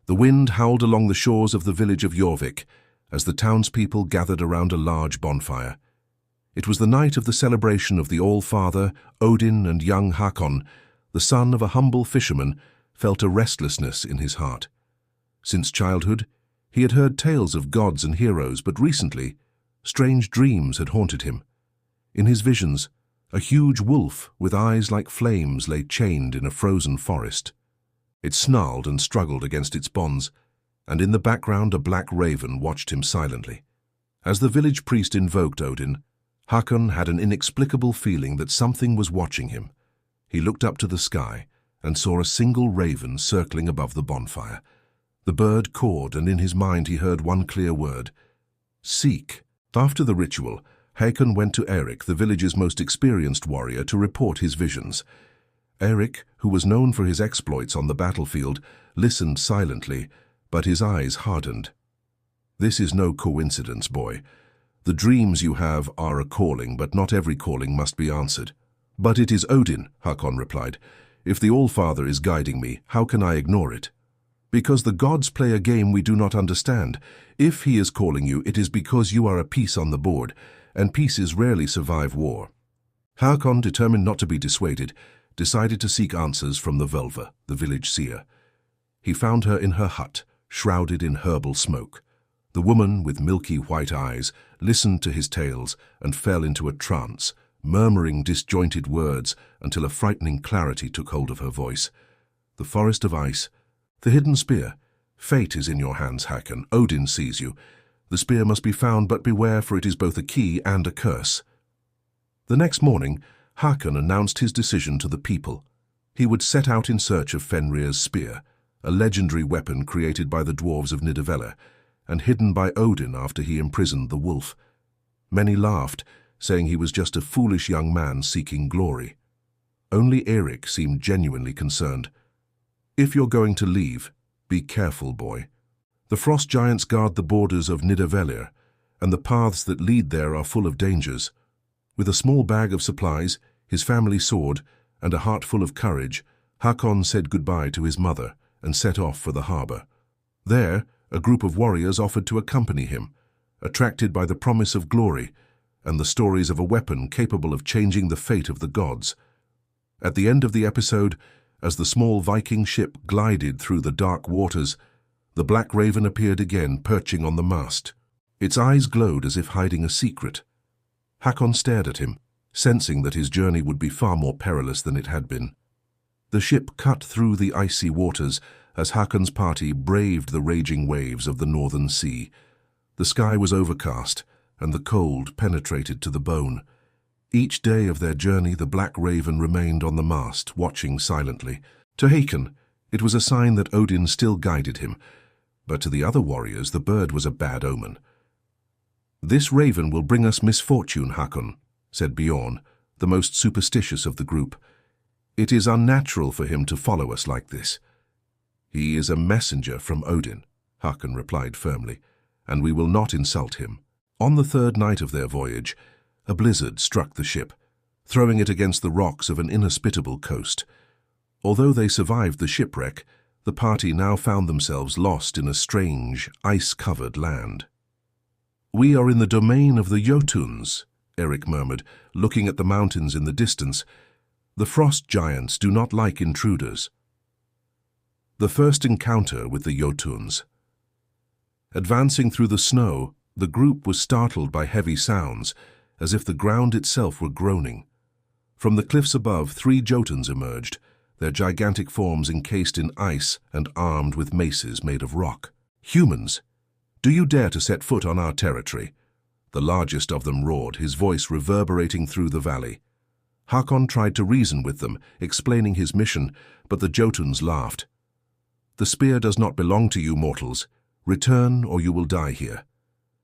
The wind howled along the shores of the village of Jorvik as the townspeople gathered around a large bonfire. It was the night of the celebration of the All-Father, Odin, and young Hakon, the son of a humble fisherman, felt a restlessness in his heart. Since childhood, he had heard tales of gods and heroes, but recently, strange dreams had haunted him. In his visions, a huge wolf with eyes like flames lay chained in a frozen forest. It snarled and struggled against its bonds, and in the background a black raven watched him silently. As the village priest invoked Odin, Hakon had an inexplicable feeling that something was watching him. He looked up to the sky and saw a single raven circling above the bonfire. The bird cawed, and in his mind he heard one clear word: seek. After the ritual, Hakon went to Eirik, the village's most experienced warrior, to report his visions. Eirik, who was known for his exploits on the battlefield, listened silently, but his eyes hardened. "This is no coincidence, boy. The dreams you have are a calling, but not every calling must be answered." "But it is Odin," Hakon replied. "If the All-Father is guiding me, how can I ignore it?" "Because the gods play a game we do not understand. If he is calling you, it is because you are a piece on the board, and pieces rarely survive war." Hakon, determined not to be dissuaded, decided to seek answers from the Völva, the village seer. He found her in her hut, shrouded in herbal smoke. The woman, with milky white eyes, listened to his tales and fell into a trance, murmuring disjointed words until a frightening clarity took hold of her voice. "The forest of ice, the hidden spear. Fate is in your hands, Hakon. Odin sees you. The spear must be found, but beware, for it is both a key and a curse." The next morning, Hakon announced his decision to the people. He would set out in search of Fenrir's spear, a legendary weapon created by the dwarves of Nidavellir, and hidden by Odin after he imprisoned the wolf. Many laughed, saying he was just a foolish young man seeking glory. Only Eirik seemed genuinely concerned. "If you're going to leave, be careful, boy. The frost giants guard the borders of Nidavellir, and the paths that lead there are full of dangers." With a small bag of supplies, his family sword, and a heart full of courage, Hakon said goodbye to his mother and set off for the harbor. There, a group of warriors offered to accompany him, attracted by the promise of glory and the stories of a weapon capable of changing the fate of the gods. At the end of the episode, as the small Viking ship glided through the dark waters, the black raven appeared again, perching on the mast. Its eyes glowed as if hiding a secret. Hakon stared at him, sensing that his journey would be far more perilous than it had been. The ship cut through the icy waters as Hakon's party braved the raging waves of the northern sea. The sky was overcast, and the cold penetrated to the bone. Each day of their journey, the black raven remained on the mast, watching silently. To Hakon, it was a sign that Odin still guided him, but to the other warriors, the bird was a bad omen. "This raven will bring us misfortune, Hakon," said Bjorn, the most superstitious of the group. "It is unnatural for him to follow us like this." "He is a messenger from Odin," Hakon replied firmly, "and we will not insult him." On the third night of their voyage, a blizzard struck the ship, throwing it against the rocks of an inhospitable coast. Although they survived the shipwreck, the party now found themselves lost in a strange, ice-covered land. "We are in the domain of the Jotuns," Eirik murmured, looking at the mountains in the distance. "The frost giants do not like intruders." The first encounter with the Jotuns. Advancing through the snow, the group was startled by heavy sounds, as if the ground itself were groaning. From the cliffs above, 3 Jotuns emerged, their gigantic forms encased in ice and armed with maces made of rock. "Humans! Do you dare to set foot on our territory?" The largest of them roared, his voice reverberating through the valley. Hakon tried to reason with them, explaining his mission, but the Jotuns laughed. "The spear does not belong to you mortals. Return, or you will die here."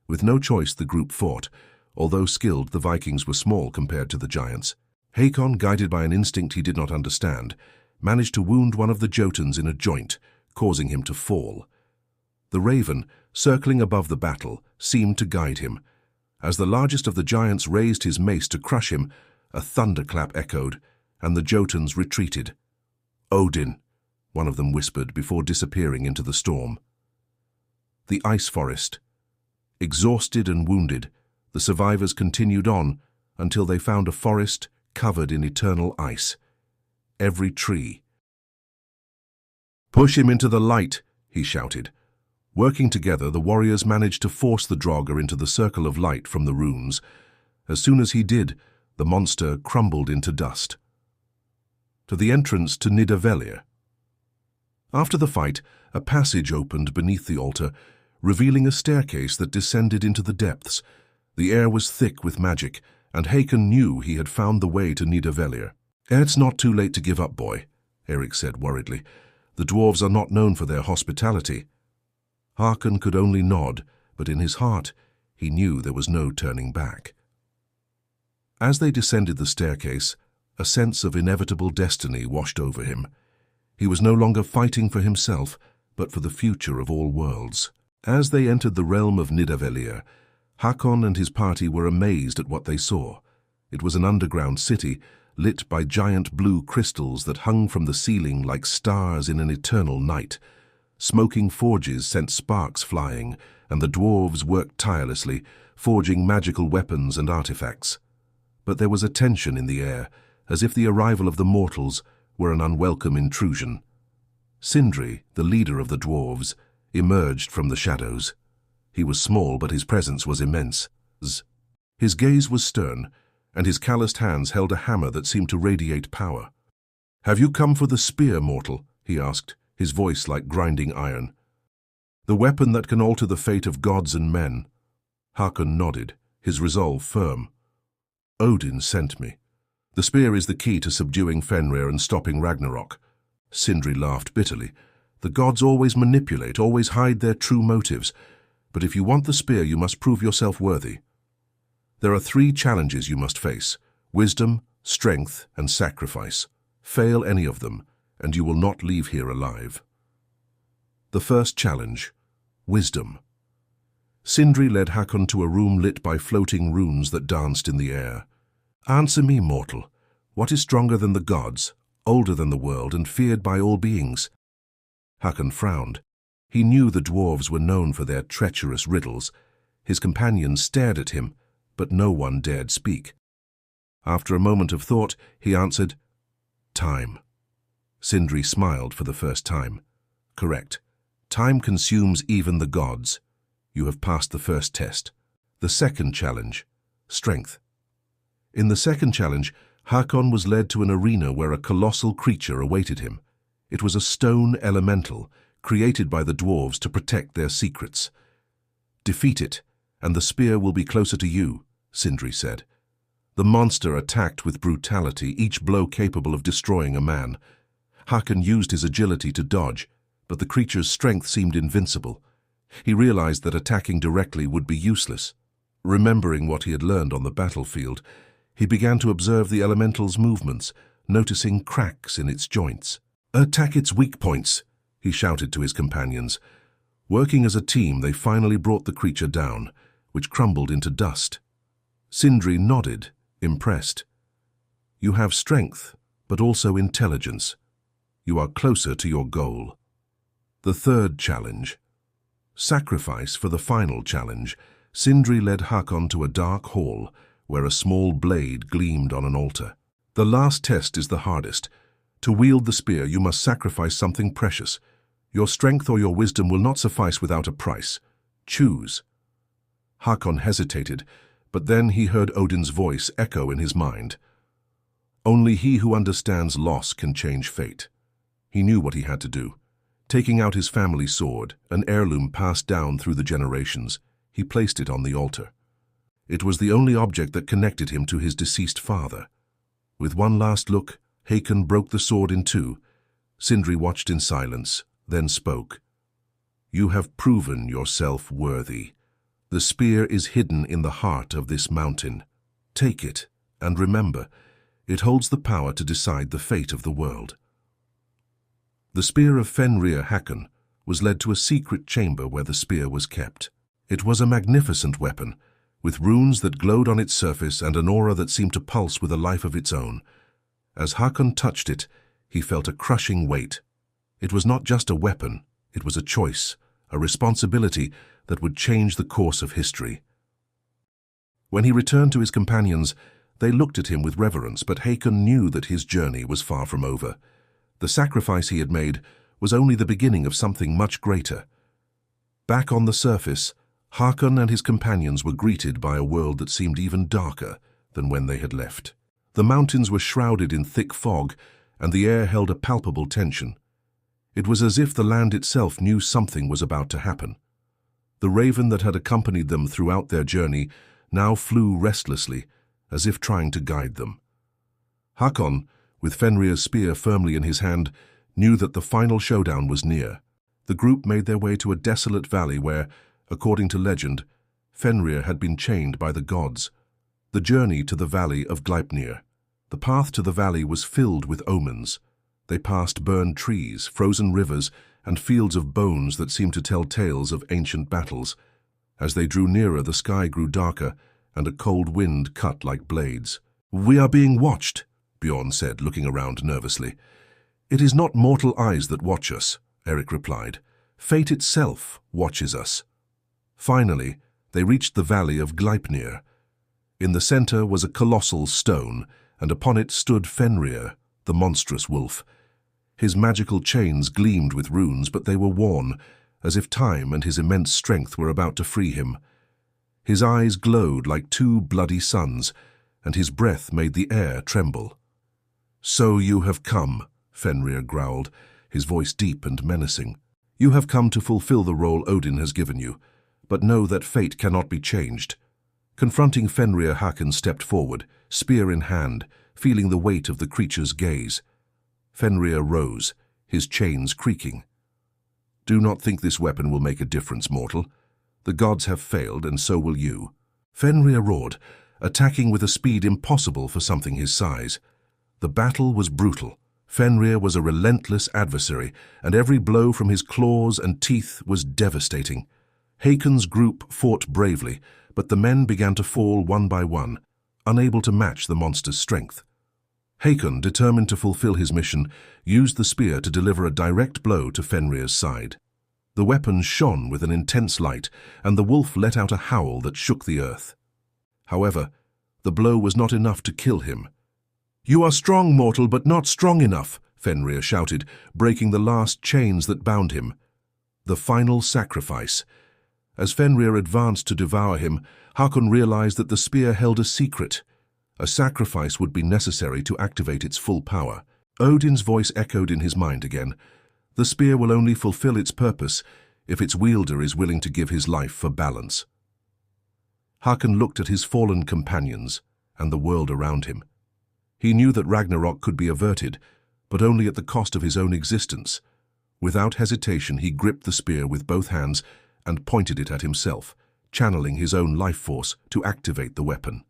With no choice, the group fought. Although skilled, the Vikings were small compared to the giants. Hakon, guided by an instinct he did not understand, managed to wound one of the Jotuns in a joint, causing him to fall. The raven, circling above the battle, seemed to guide him. As the largest of the giants raised his mace to crush him, a thunderclap echoed, and the Jotuns retreated. "Odin, one of them whispered before disappearing into the storm. The ice forest. Exhausted and wounded, the survivors continued on until they found a forest covered in eternal ice. Every tree. "Push him into the light," he shouted. Working together, the warriors managed to force the Draugr into the circle of light from the runes. As soon as he did, the monster crumbled into dust. To the entrance to Nidavellir. After the fight, a passage opened beneath the altar, revealing a staircase that descended into the depths. The air was thick with magic, and Hakon knew he had found the way to Nidavellir. "It's not too late to give up, boy," Eric said worriedly. "The dwarves are not known for their hospitality." Hakon could only nod, but in his heart he knew there was no turning back. As they descended the staircase, a sense of inevitable destiny washed over him. He was no longer fighting for himself, but for the future of all worlds. As they entered the realm of Nidavellir, Hakon and his party were amazed at what they saw. It was an underground city, lit by giant blue crystals that hung from the ceiling like stars in an eternal night. Smoking forges sent sparks flying, and the dwarves worked tirelessly, forging magical weapons and artifacts. But there was a tension in the air, as if the arrival of the mortals were an unwelcome intrusion. Sindri, the leader of the dwarves, emerged from the shadows. He was small, but his presence was immense. His gaze was stern, and his calloused hands held a hammer that seemed to radiate power. "Have you come for the spear, mortal?" he asked, his voice like grinding iron. "The weapon that can alter the fate of gods and men." Hakon nodded, his resolve firm. "Odin sent me. The spear is the key to subduing Fenrir and stopping Ragnarok." Sindri laughed bitterly. "The gods always manipulate, always hide their true motives. But if you want the spear, you must prove yourself worthy. There are 3 challenges you must face: wisdom, strength, and sacrifice. Fail any of them, and you will not leave here alive." The first challenge, wisdom. Sindri led Hakon to a room lit by floating runes that danced in the air. "Answer me, mortal. What is stronger than the gods, older than the world, and feared by all beings?" Hakon frowned. He knew the dwarves were known for their treacherous riddles. His companions stared at him, but no one dared speak. After a moment of thought, he answered, "Time." Sindri smiled for the first time. "Correct. Time consumes even the gods. You have passed the first test." The second challenge, strength. In the second challenge, Hakon was led to an arena where a colossal creature awaited him. It was a stone elemental, created by the dwarves to protect their secrets. "Defeat it, and the spear will be closer to you," Sindri said. The monster attacked with brutality, each blow capable of destroying a man. Hakon used his agility to dodge, but the creature's strength seemed invincible. He realized that attacking directly would be useless. Remembering what he had learned on the battlefield, he began to observe the elemental's movements, noticing cracks in its joints. "Attack its weak points," he shouted to his companions. Working as a team, they finally brought the creature down, which crumbled into dust. Sindri nodded, impressed. "You have strength, but also intelligence. You are closer to your goal." The third challenge. Sacrifice for the final challenge. Sindri led Hakon to a dark hall, where a small blade gleamed on an altar. "The last test is the hardest. To wield the spear, you must sacrifice something precious. Your strength or your wisdom will not suffice without a price. Choose." Hakon hesitated, but then he heard Odin's voice echo in his mind. "Only he who understands loss can change fate." He knew what he had to do. Taking out his family sword, an heirloom passed down through the generations, he placed it on the altar. It was the only object that connected him to his deceased father. With one last look, Hakon broke the sword in two. Sindri watched in silence, then spoke. "You have proven yourself worthy. The spear is hidden in the heart of this mountain. Take it, and remember, it holds the power to decide the fate of the world." The spear of Fenrir Hakon was led to a secret chamber where the spear was kept. It was a magnificent weapon, with runes that glowed on its surface and an aura that seemed to pulse with a life of its own. As Hakon touched it, he felt a crushing weight. It was not just a weapon, it was a choice, a responsibility that would change the course of history. When he returned to his companions, they looked at him with reverence, but Hakon knew that his journey was far from over. The sacrifice he had made was only the beginning of something much greater. Back on the surface, Hakon and his companions were greeted by a world that seemed even darker than when they had left. The mountains were shrouded in thick fog, and the air held a palpable tension. It was as if the land itself knew something was about to happen. The raven that had accompanied them throughout their journey now flew restlessly, as if trying to guide them. Hakon, with Fenrir's spear firmly in his hand, knew that the final showdown was near. The group made their way to a desolate valley where, according to legend, Fenrir had been chained by the gods. The journey to the valley of Gleipnir. The path to the valley was filled with omens. They passed burned trees, frozen rivers, and fields of bones that seemed to tell tales of ancient battles. As they drew nearer, the sky grew darker, and a cold wind cut like blades. "We are being watched," Bjorn said, looking around nervously. "It is not mortal eyes that watch us," Eric replied. "Fate itself watches us." Finally, they reached the valley of Gleipnir. In the center was a colossal stone, and upon it stood Fenrir, the monstrous wolf. His magical chains gleamed with runes, but they were worn, as if time and his immense strength were about to free him. His eyes glowed like two bloody suns, and his breath made the air tremble. "So you have come," Fenrir growled, his voice deep and menacing. "You have come to fulfill the role Odin has given you, but know that fate cannot be changed." Confronting Fenrir, Hakon stepped forward, spear in hand, feeling the weight of the creature's gaze. Fenrir rose, his chains creaking. "Do not think this weapon will make a difference, mortal. The gods have failed, and so will you." Fenrir roared, attacking with a speed impossible for something his size. The battle was brutal. Fenrir was a relentless adversary, and every blow from his claws and teeth was devastating. Hakon's group fought bravely, but the men began to fall one by one, unable to match the monster's strength. Hakon, determined to fulfill his mission, used the spear to deliver a direct blow to Fenrir's side. The weapon shone with an intense light, and the wolf let out a howl that shook the earth. However, the blow was not enough to kill him. "You are strong, mortal, but not strong enough," Fenrir shouted, breaking the last chains that bound him. The final sacrifice. As Fenrir advanced to devour him, Hakon realized that the spear held a secret. A sacrifice would be necessary to activate its full power. Odin's voice echoed in his mind again. The spear will only fulfill its purpose if its wielder is willing to give his life for balance. Hakon looked at his fallen companions and the world around him. He knew that Ragnarok could be averted, but only at the cost of his own existence. Without hesitation, he gripped the spear with both hands and pointed it at himself, channeling his own life force to activate the weapon.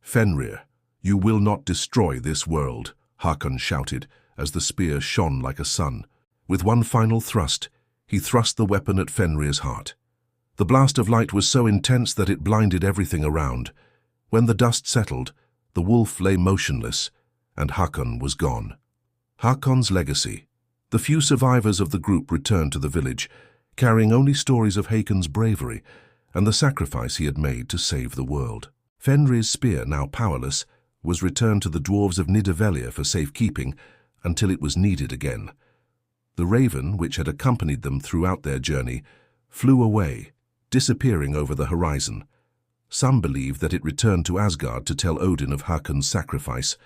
"Fenrir, you will not destroy this world," Hakon shouted as the spear shone like a sun. With one final thrust, he thrust the weapon at Fenrir's heart. The blast of light was so intense that it blinded everything around. When the dust settled, the wolf lay motionless, and Hakon was gone. Hakon's legacy. The few survivors of the group returned to the village, carrying only stories of Hakon's bravery and the sacrifice he had made to save the world. Fenrir's spear, now powerless, was returned to the dwarves of Nidavellir for safekeeping until it was needed again. The raven, which had accompanied them throughout their journey, flew away, disappearing over the horizon. Some believed that it returned to Asgard to tell Odin of Hakon's sacrifice.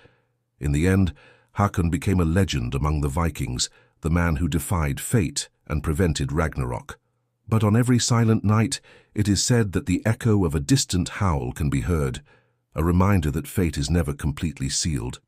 In the end, Hakon became a legend among the Vikings, the man who defied fate and prevented Ragnarok. But on every silent night, it is said that the echo of a distant howl can be heard, a reminder that fate is never completely sealed.